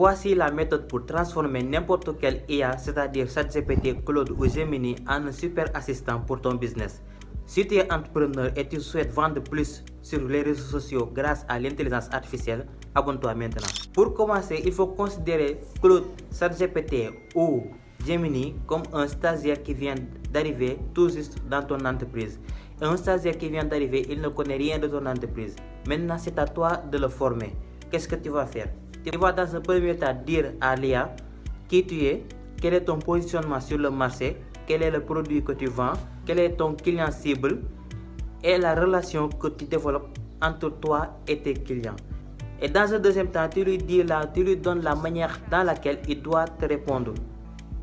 Voici la méthode pour transformer n'importe quel IA, c'est-à-dire ChatGPT, Claude ou Gemini, en un super assistant pour ton business. Si tu es entrepreneur et tu souhaites vendre plus sur les réseaux sociaux grâce à l'intelligence artificielle, abonne-toi maintenant. Pour commencer, il faut considérer Claude, ChatGPT ou Gemini comme un stagiaire qui vient d'arriver tout juste dans ton entreprise. Un stagiaire qui vient d'arriver, il ne connaît rien de ton entreprise. Maintenant, c'est à toi de le former. Qu'est-ce que tu vas faire? Tu vas dans un premier temps dire à l'IA qui tu es, quel est ton positionnement sur le marché, quel est le produit que tu vends, quel est ton client cible et la relation que tu développes entre toi et tes clients. Et dans un deuxième temps, tu lui donnes la manière dans laquelle il doit te répondre.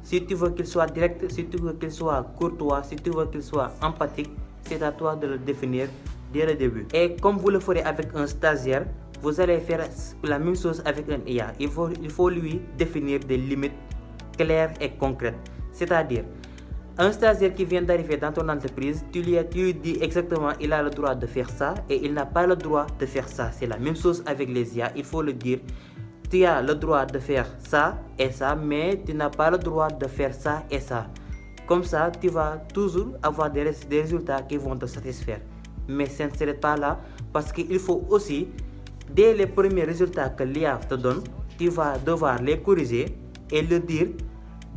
Si tu veux qu'il soit direct, si tu veux qu'il soit courtois, si tu veux qu'il soit empathique, c'est à toi de le définir dès le début. Et comme vous le ferez avec un stagiaire, vous allez faire la même chose avec un IA. Il faut lui définir des limites claires et concrètes. C'est-à-dire, un stagiaire qui vient d'arriver dans ton entreprise, tu lui dis exactement il a le droit de faire ça et il n'a pas le droit de faire ça. C'est la même chose avec les IA. Il faut le dire, tu as le droit de faire ça et ça, mais tu n'as pas le droit de faire ça et ça. Comme ça, tu vas toujours avoir des résultats qui vont te satisfaire. Mais ça ne serait pas là parce qu'il faut aussi, dès les premiers résultats que l'IA te donne, tu vas devoir les corriger et le dire,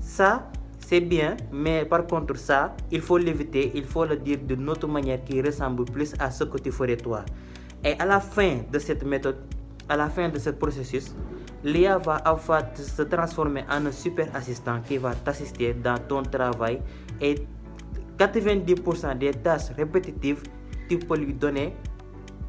ça c'est bien, mais par contre ça, il faut l'éviter, il faut le dire d'une autre manière qui ressemble plus à ce que tu ferais toi. Et à la fin de cette méthode, à la fin de ce processus, l'IA va se transformer en un super assistant qui va t'assister dans ton travail et 90% des tâches répétitives, tu peux lui donner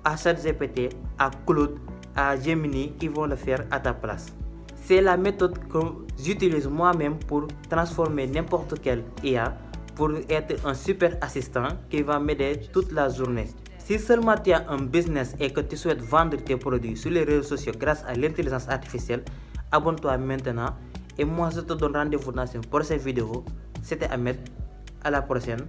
à ChatGPT, à Claude, à Gemini qui vont le faire à ta place. C'est la méthode que j'utilise moi-même pour transformer n'importe quel IA pour être un super assistant qui va m'aider toute la journée. Si seulement tu as un business et que tu souhaites vendre tes produits sur les réseaux sociaux grâce à l'intelligence artificielle, abonne-toi maintenant et moi je te donne rendez-vous dans une prochaine vidéo. C'était Ahmed, à la prochaine.